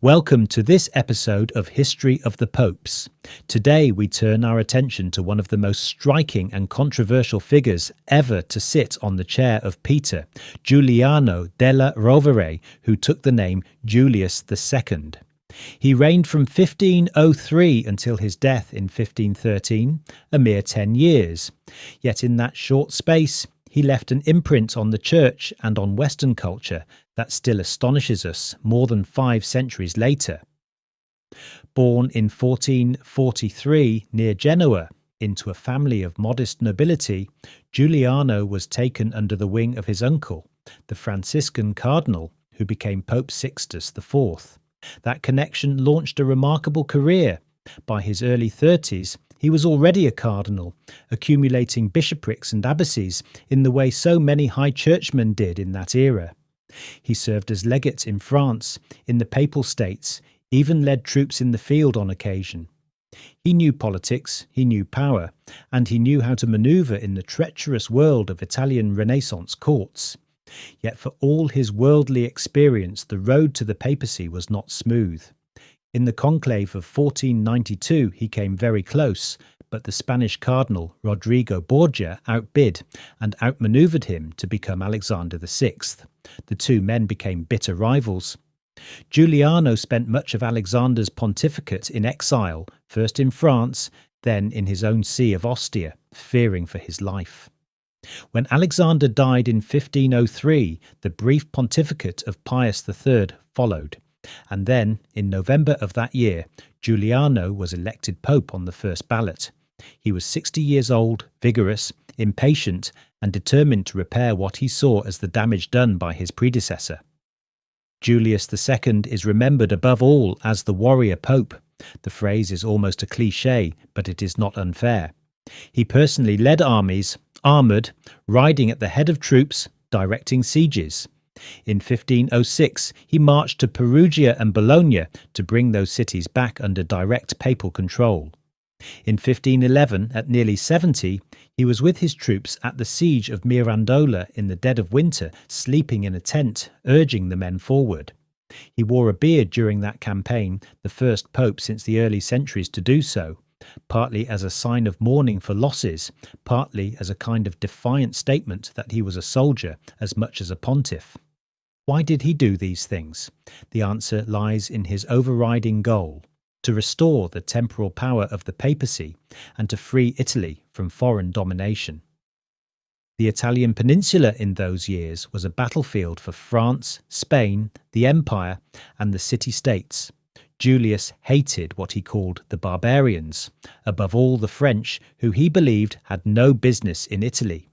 Welcome to this episode of History of the Popes. Today we turn our attention to one of the most striking and controversial figures ever to sit on the chair of Peter, Giuliano della Rovere, who took the name Julius II. He reigned from 1503 until his death in 1513, a mere 10 years. Yet in that short space, he left an imprint on the Church and on Western culture that still astonishes us more than 5 centuries later. Born in 1443 near Genoa into a family of modest nobility, Giuliano was taken under the wing of his uncle, the Franciscan cardinal who became Pope Sixtus IV. That connection launched a remarkable career. By his early 30s, he was already a cardinal, accumulating bishoprics and abbacies in the way so many high churchmen did in that era. He served as legate in France, in the Papal States, even led troops in the field on occasion. He knew politics, he knew power, and he knew how to manoeuvre in the treacherous world of Italian Renaissance courts. Yet for all his worldly experience, the road to the papacy was not smooth. In the conclave of 1492 he came very close, but the Spanish cardinal Rodrigo Borgia outbid and outmanoeuvred him to become Alexander VI. The two men became bitter rivals. Giuliano spent much of Alexander's pontificate in exile, first in France, then in his own see of Ostia, fearing for his life. When Alexander died in 1503, the brief pontificate of Pius III followed. And then, in November of that year, Giuliano was elected Pope on the first ballot. He was 60 years old, vigorous, impatient, and determined to repair what he saw as the damage done by his predecessor. Julius II is remembered above all as the warrior pope. The phrase is almost a cliché, but it is not unfair. He personally led armies, armoured, riding at the head of troops, directing sieges. In 1506, he marched to Perugia and Bologna to bring those cities back under direct papal control. In 1511, at nearly 70, he was with his troops at the siege of Mirandola in the dead of winter, sleeping in a tent, urging the men forward. He wore a beard during that campaign, the first pope since the early centuries to do so, partly as a sign of mourning for losses, partly as a kind of defiant statement that he was a soldier as much as a pontiff. Why did he do these things? The answer lies in his overriding goal: to restore the temporal power of the papacy and to free Italy from foreign domination. The Italian peninsula in those years was a battlefield for France, Spain, the Empire, and the city-states. Julius hated what he called the barbarians, above all the French, who he believed had no business in Italy.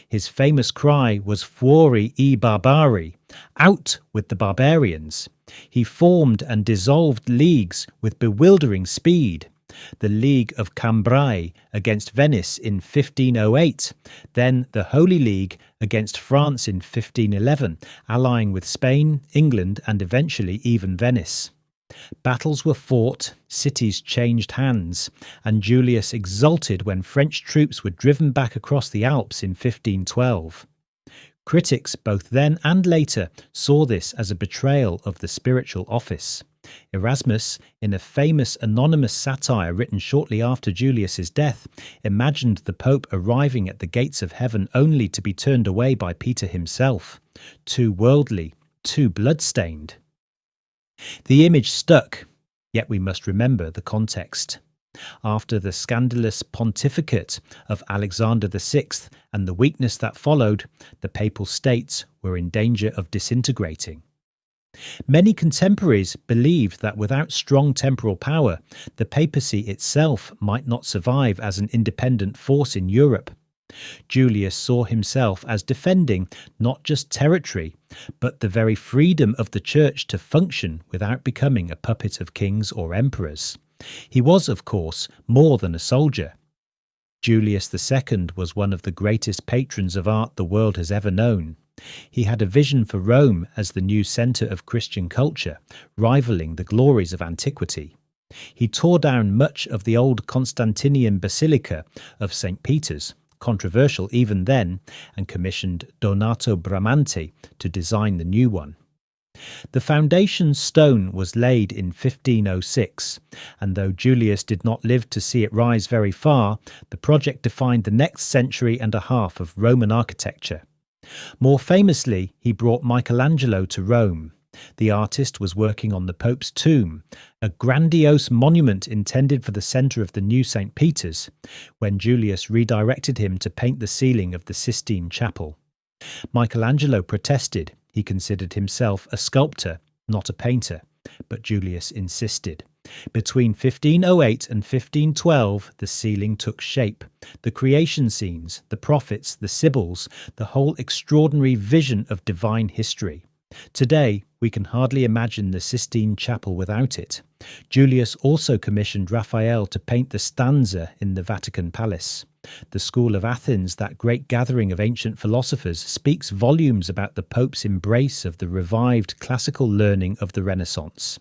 His famous cry was "Fuori I barbari," out with the barbarians. He formed and dissolved leagues with bewildering speed. The League of Cambrai against Venice in 1508, then the Holy League against France in 1511, allying with Spain, England, and eventually even Venice. Battles were fought, cities changed hands, and Julius exulted when French troops were driven back across the Alps in 1512. Critics, both then and later, saw this as a betrayal of the spiritual office. Erasmus, in a famous anonymous satire written shortly after Julius's death, imagined the Pope arriving at the gates of heaven only to be turned away by Peter himself, too worldly, too blood-stained. The image stuck, yet we must remember the context. After the scandalous pontificate of Alexander VI and the weakness that followed, the Papal States were in danger of disintegrating. Many contemporaries believed that without strong temporal power, the papacy itself might not survive as an independent force in Europe. Julius saw himself as defending not just territory, but the very freedom of the Church to function without becoming a puppet of kings or emperors. He was, of course, more than a soldier. Julius II was one of the greatest patrons of art the world has ever known. He had a vision for Rome as the new centre of Christian culture, rivaling the glories of antiquity. He tore down much of the old Constantinian Basilica of St. Peter's, controversial even then, and commissioned Donato Bramante to design the new one. The foundation stone was laid in 1506, and though Julius did not live to see it rise very far, the project defined the next century and a half of Roman architecture. More famously, he brought Michelangelo to Rome. The artist was working on the Pope's tomb, a grandiose monument intended for the centre of the new St. Peter's, when Julius redirected him to paint the ceiling of the Sistine Chapel. Michelangelo protested. He considered himself a sculptor, not a painter, but Julius insisted. Between 1508 and 1512, the ceiling took shape. The creation scenes, the prophets, the Sibyls, the whole extraordinary vision of divine history. Today, we can hardly imagine the Sistine Chapel without it. Julius also commissioned Raphael to paint the stanza in the Vatican Palace. The School of Athens, that great gathering of ancient philosophers, speaks volumes about the Pope's embrace of the revived classical learning of the Renaissance.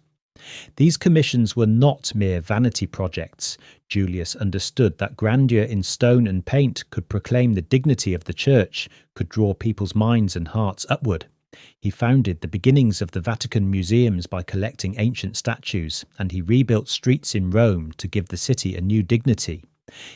These commissions were not mere vanity projects. Julius understood that grandeur in stone and paint could proclaim the dignity of the Church, could draw people's minds and hearts upward. He founded the beginnings of the Vatican museums by collecting ancient statues, and he rebuilt streets in Rome to give the city a new dignity.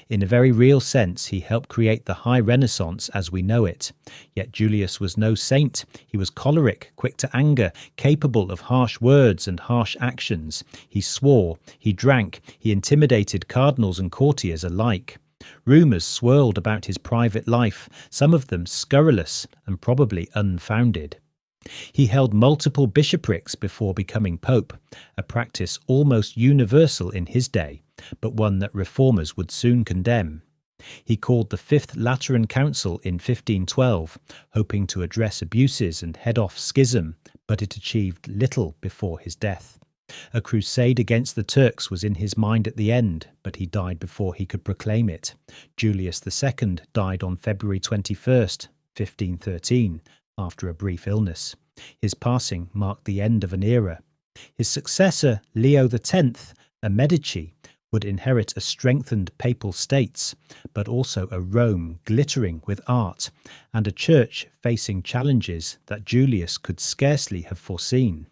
In a very real sense, he helped create the high Renaissance as we know it. Yet Julius was no saint. He was choleric, quick to anger, capable of harsh words and harsh actions. He swore, he drank, he intimidated cardinals and courtiers alike. Rumours swirled about his private life, some of them scurrilous and probably unfounded. He held multiple bishoprics before becoming pope, a practice almost universal in his day, but one that reformers would soon condemn. He called the Fifth Lateran Council in 1512, hoping to address abuses and head off schism, but it achieved little before his death. A crusade against the Turks was in his mind at the end, but he died before he could proclaim it. Julius II died on February 21st, 1513, after a brief illness. His passing marked the end of an era. His successor, Leo X, a Medici, would inherit a strengthened papal states, but also a Rome glittering with art, and a church facing challenges that Julius could scarcely have foreseen.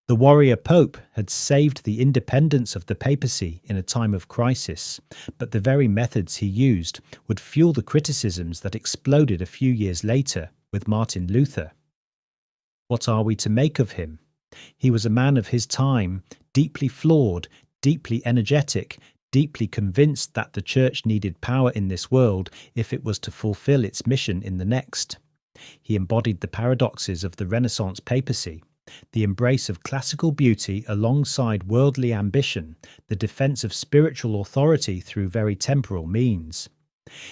The warrior pope had saved the independence of the papacy in a time of crisis, but the very methods he used would fuel the criticisms that exploded a few years later with Martin Luther. What are we to make of him? He was a man of his time, deeply flawed, deeply energetic, deeply convinced that the Church needed power in this world if it was to fulfill its mission in the next. He embodied the paradoxes of the Renaissance papacy, the embrace of classical beauty alongside worldly ambition, the defence of spiritual authority through very temporal means.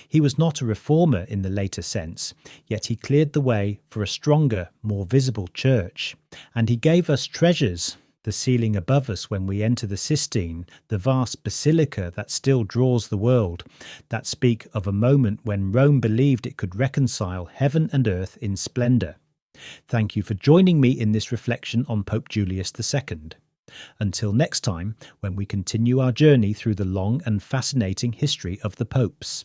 He was not a reformer in the later sense, yet he cleared the way for a stronger, more visible church, and he gave us treasures, the ceiling above us when we enter the Sistine, the vast basilica that still draws the world, that speak of a moment when Rome believed it could reconcile heaven and earth in splendour. Thank you for joining me in this reflection on Pope Julius II. Until next time, when we continue our journey through the long and fascinating history of the popes.